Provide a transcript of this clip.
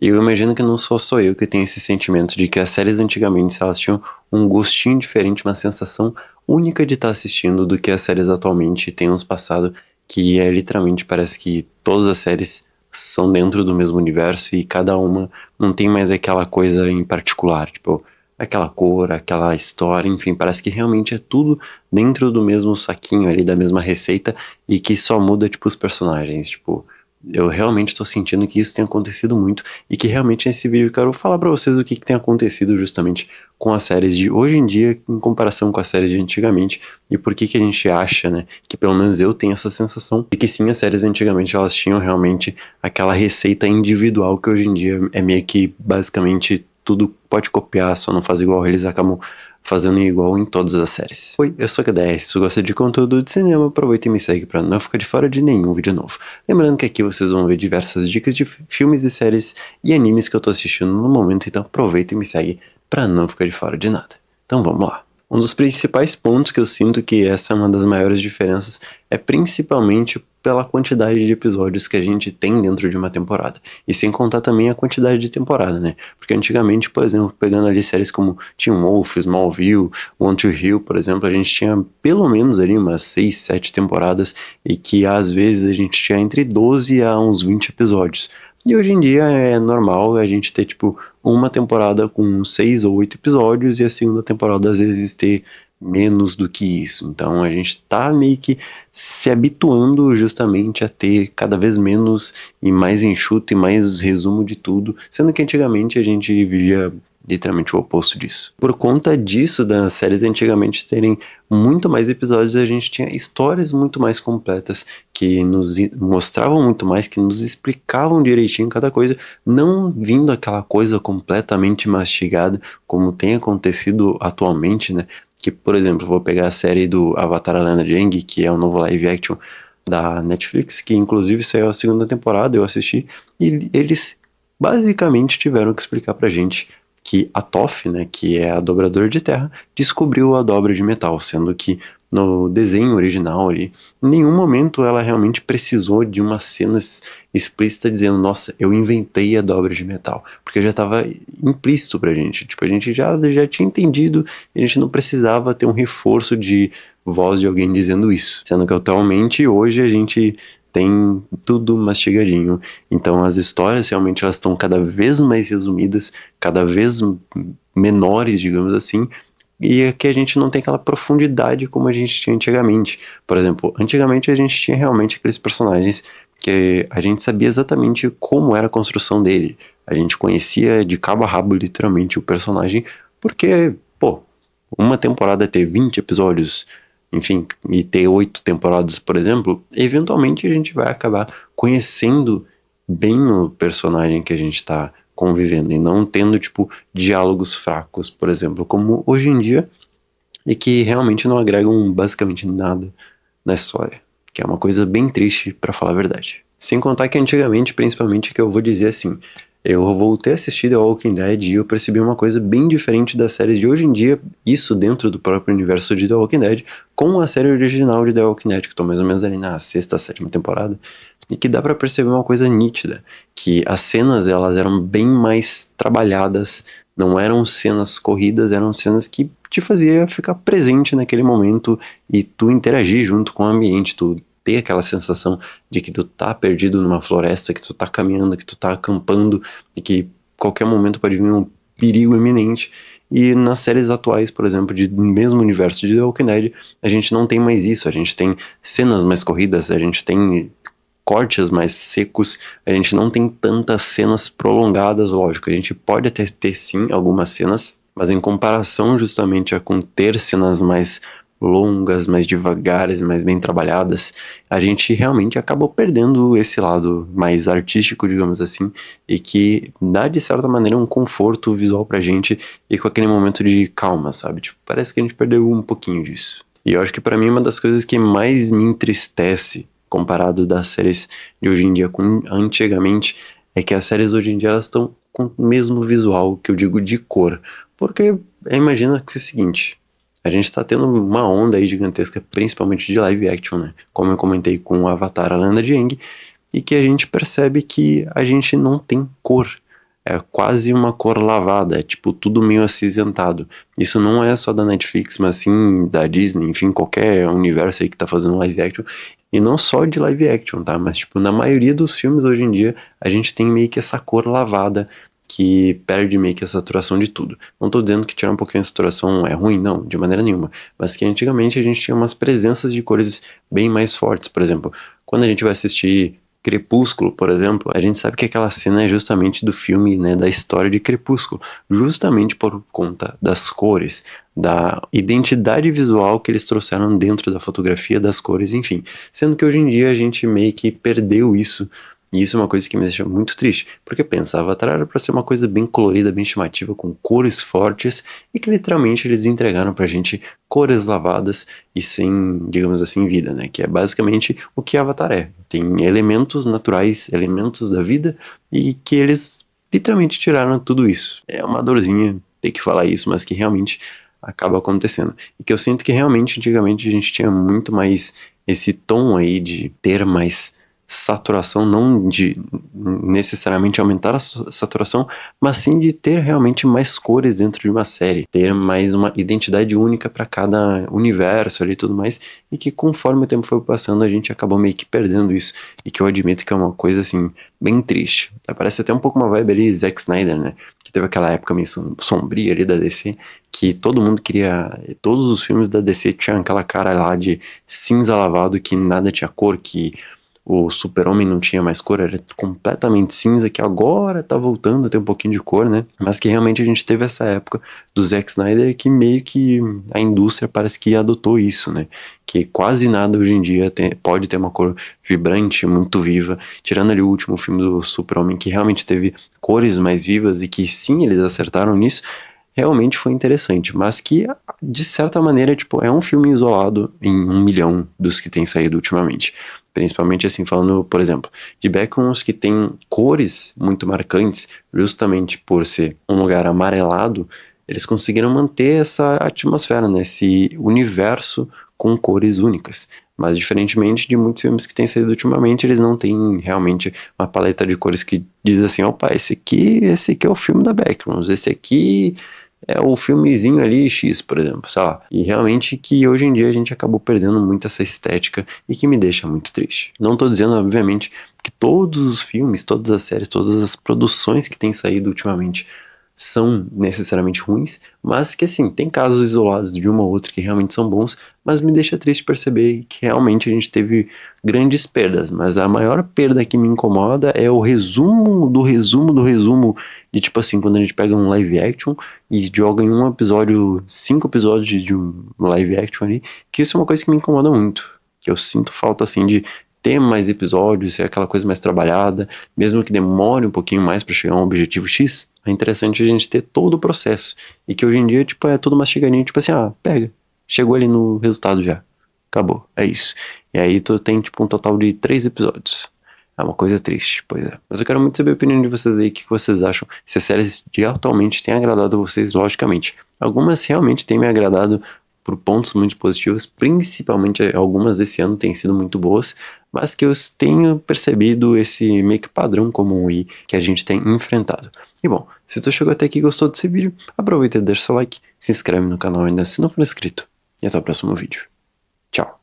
E eu imagino que não sou eu que tenho esse sentimento de que as séries antigamente elas tinham um gostinho diferente, uma sensação única de estar assistindo do que as séries atualmente têm nos passado, que é literalmente parece que todas as séries são dentro do mesmo universo e cada uma não tem mais aquela coisa em particular, tipo, aquela cor, aquela história, enfim, parece que realmente é tudo dentro do mesmo saquinho ali, da mesma receita e que só muda, tipo, os personagens, tipo, eu realmente tô sentindo que isso tem acontecido muito e que realmente nesse vídeo eu quero falar pra vocês o que tem acontecido justamente com as séries de hoje em dia em comparação com as séries de antigamente e por que a gente acha, né, que pelo menos eu tenho essa sensação de que sim, as séries antigamente elas tinham realmente aquela receita individual que hoje em dia é meio que basicamente tudo pode copiar, só não faz igual, eles acabam fazendo igual em todas as séries. Oi, eu sou a KDS, se você gosta de conteúdo de cinema, aproveita e me segue pra não ficar de fora de nenhum vídeo novo. Lembrando que aqui vocês vão ver diversas dicas de filmes e séries e animes que eu tô assistindo no momento, então aproveita e me segue pra não ficar de fora de nada. Então vamos lá. Um dos principais pontos que eu sinto que essa é uma das maiores diferenças é principalmente pela quantidade de episódios que a gente tem dentro de uma temporada. E sem contar também a quantidade de temporada, né? Porque antigamente, por exemplo, pegando ali séries como Teen Wolf, Smallville, One Tree Hill, por exemplo, a gente tinha pelo menos ali umas 6, 7 temporadas e que às vezes a gente tinha entre 12 a uns 20 episódios. E hoje em dia é normal a gente ter, tipo, uma temporada com 6 ou 8 episódios e a segunda temporada às vezes ter menos do que isso. Então a gente tá meio que se habituando justamente a ter cada vez menos e mais enxuto e mais resumo de tudo, sendo que antigamente a gente vivia literalmente o oposto disso. Por conta disso, das séries antigamente terem muito mais episódios, a gente tinha histórias muito mais completas que nos mostravam muito mais, que nos explicavam direitinho cada coisa, não vindo aquela coisa completamente mastigada, como tem acontecido atualmente, né? Que, por exemplo, vou pegar a série do Avatar: A Lenda de Aang, que é o novo live action da Netflix, que inclusive saiu a segunda temporada, eu assisti, e eles basicamente tiveram que explicar pra gente que a Toph, né, que é a dobradora de terra, descobriu a dobra de metal, sendo que no desenho original ali, em nenhum momento ela realmente precisou de uma cena explícita dizendo, nossa, eu inventei a dobra de metal, porque já estava implícito pra gente, tipo, a gente já tinha entendido, e a gente não precisava ter um reforço de voz de alguém dizendo isso, sendo que atualmente, hoje, a gente tem tudo mastigadinho, então as histórias realmente elas estão cada vez mais resumidas, cada vez menores, digamos assim, e é que a gente não tem aquela profundidade como a gente tinha antigamente. Por exemplo, antigamente a gente tinha realmente aqueles personagens que a gente sabia exatamente como era a construção dele. A gente conhecia de cabo a rabo, literalmente, o personagem, porque, pô, uma temporada ter 20 episódios, enfim, e ter 8 temporadas, por exemplo, eventualmente a gente vai acabar conhecendo bem o personagem que a gente tá convivendo e não tendo, tipo, diálogos fracos, por exemplo, como hoje em dia, e que realmente não agregam basicamente nada na história, que é uma coisa bem triste, pra falar a verdade. Sem contar que antigamente, principalmente, que eu vou dizer assim, eu voltei a assistir The Walking Dead e eu percebi uma coisa bem diferente das séries de hoje em dia, isso dentro do próprio universo de The Walking Dead, com a série original de The Walking Dead, que tô mais ou menos ali na sexta, sétima temporada, e que dá pra perceber uma coisa nítida, que as cenas elas eram bem mais trabalhadas, não eram cenas corridas, eram cenas que te fazia ficar presente naquele momento e tu interagir junto com o ambiente, tu ter aquela sensação de que tu tá perdido numa floresta, que tu tá caminhando, que tu tá acampando e que qualquer momento pode vir um perigo iminente. E nas séries atuais, por exemplo, do mesmo universo de The Walking Dead, a gente não tem mais isso, a gente tem cenas mais corridas, a gente tem cortes mais secos, a gente não tem tantas cenas prolongadas, lógico, a gente pode até ter sim algumas cenas, mas em comparação justamente a com ter cenas mais longas, mais devagares, mais bem trabalhadas, a gente realmente acabou perdendo esse lado mais artístico, digamos assim, e que dá de certa maneira um conforto visual pra gente e com aquele momento de calma, sabe? Tipo, parece que a gente perdeu um pouquinho disso. E eu acho que pra mim uma das coisas que mais me entristece comparado das séries de hoje em dia com antigamente, é que as séries hoje em dia elas estão com o mesmo visual que eu digo de cor. Porque imagina que é o seguinte, a gente tá tendo uma onda aí gigantesca, principalmente de live action, né? Como eu comentei com o Avatar: A Lenda de Aang, e que a gente percebe que a gente não tem cor. é quase uma cor lavada, é tipo tudo meio acinzentado. Isso não é só da Netflix, mas sim da Disney, enfim, qualquer universo aí que tá fazendo live action. E não só de live action, tá? Mas, tipo, na maioria dos filmes hoje em dia, a gente tem meio que essa cor lavada que perde meio que a saturação de tudo. Não tô dizendo que tirar um pouquinho a saturação é ruim, não, de maneira nenhuma. Mas que antigamente a gente tinha umas presenças de cores bem mais fortes. Por exemplo, quando a gente vai assistir Crepúsculo, por exemplo, a gente sabe que aquela cena é justamente do filme, né, da história de Crepúsculo, justamente por conta das cores, da identidade visual que eles trouxeram dentro da fotografia, das cores, enfim. Sendo que hoje em dia a gente meio que perdeu isso, e isso é uma coisa que me deixa muito triste, porque pensa, Avatar era pra ser uma coisa bem colorida, bem chamativa, com cores fortes, e que literalmente eles entregaram pra gente cores lavadas e sem, digamos assim, vida, né? Que é basicamente o que Avatar é. Tem elementos naturais, elementos da vida, e que eles literalmente tiraram tudo isso. É uma dorzinha ter que falar isso, mas que realmente acaba acontecendo. E que eu sinto que realmente, antigamente, a gente tinha muito mais esse tom aí de ter mais saturação, não de necessariamente aumentar a saturação, mas sim de ter realmente mais cores dentro de uma série, ter mais uma identidade única para cada universo ali e tudo mais, e que conforme o tempo foi passando a gente acabou meio que perdendo isso, e que eu admito que é uma coisa assim, bem triste. Parece até um pouco uma vibe ali Zack Snyder, né? Que teve aquela época meio sombria ali da DC, que todo mundo queria, todos os filmes da DC tinham aquela cara lá de cinza lavado, que nada tinha cor, que o Super-Homem não tinha mais cor, era completamente cinza, que agora tá voltando a ter um pouquinho de cor, né? Mas que realmente a gente teve essa época do Zack Snyder que meio que a indústria parece que adotou isso, né? Que quase nada hoje em dia pode ter uma cor vibrante, muito viva, tirando ali o último filme do Super-Homem, que realmente teve cores mais vivas e que sim, eles acertaram nisso. Realmente foi interessante, mas que, de certa maneira, tipo, é um filme isolado em 1 milhão dos que tem saído ultimamente. Principalmente, assim, falando, por exemplo, de Backrooms que tem cores muito marcantes, justamente por ser um lugar amarelado, eles conseguiram manter essa atmosfera, né, esse universo com cores únicas. Mas, diferentemente de muitos filmes que têm saído ultimamente, eles não têm realmente uma paleta de cores que diz assim, opa, esse aqui é o filme da Backrooms, esse aqui é o filmezinho ali X, por exemplo, sei lá. E realmente que hoje em dia a gente acabou perdendo muito essa estética e que me deixa muito triste. Não tô dizendo, obviamente, que todos os filmes, todas as séries, todas as produções que têm saído ultimamente são necessariamente ruins, mas que assim, tem casos isolados de uma ou outra que realmente são bons, mas me deixa triste perceber que realmente a gente teve grandes perdas, mas a maior perda que me incomoda é o resumo do resumo do resumo de tipo assim, quando a gente pega um live action e joga em um episódio, 5 episódios de um live action ali, que isso é uma coisa que me incomoda muito, que eu sinto falta assim de ter mais episódios, ser aquela coisa mais trabalhada, mesmo que demore um pouquinho mais para chegar a um objetivo X, é interessante a gente ter todo o processo. E que hoje em dia, tipo, é tudo mastigadinho, tipo assim, pega. Chegou ali no resultado já. Acabou. É isso. E aí tu tem, tipo, um total de 3 episódios. É uma coisa triste, pois é. Mas eu quero muito saber a opinião de vocês aí, o que vocês acham. Se as séries de atualmente têm agradado a vocês, logicamente. Algumas realmente têm me agradado por pontos muito positivos, principalmente algumas desse ano têm sido muito boas, mas que eu tenho percebido esse meio que padrão comum aí que a gente tem enfrentado. E bom, se tu chegou até aqui e gostou desse vídeo, aproveita e deixa seu like, se inscreve no canal ainda se não for inscrito, e até o próximo vídeo. Tchau!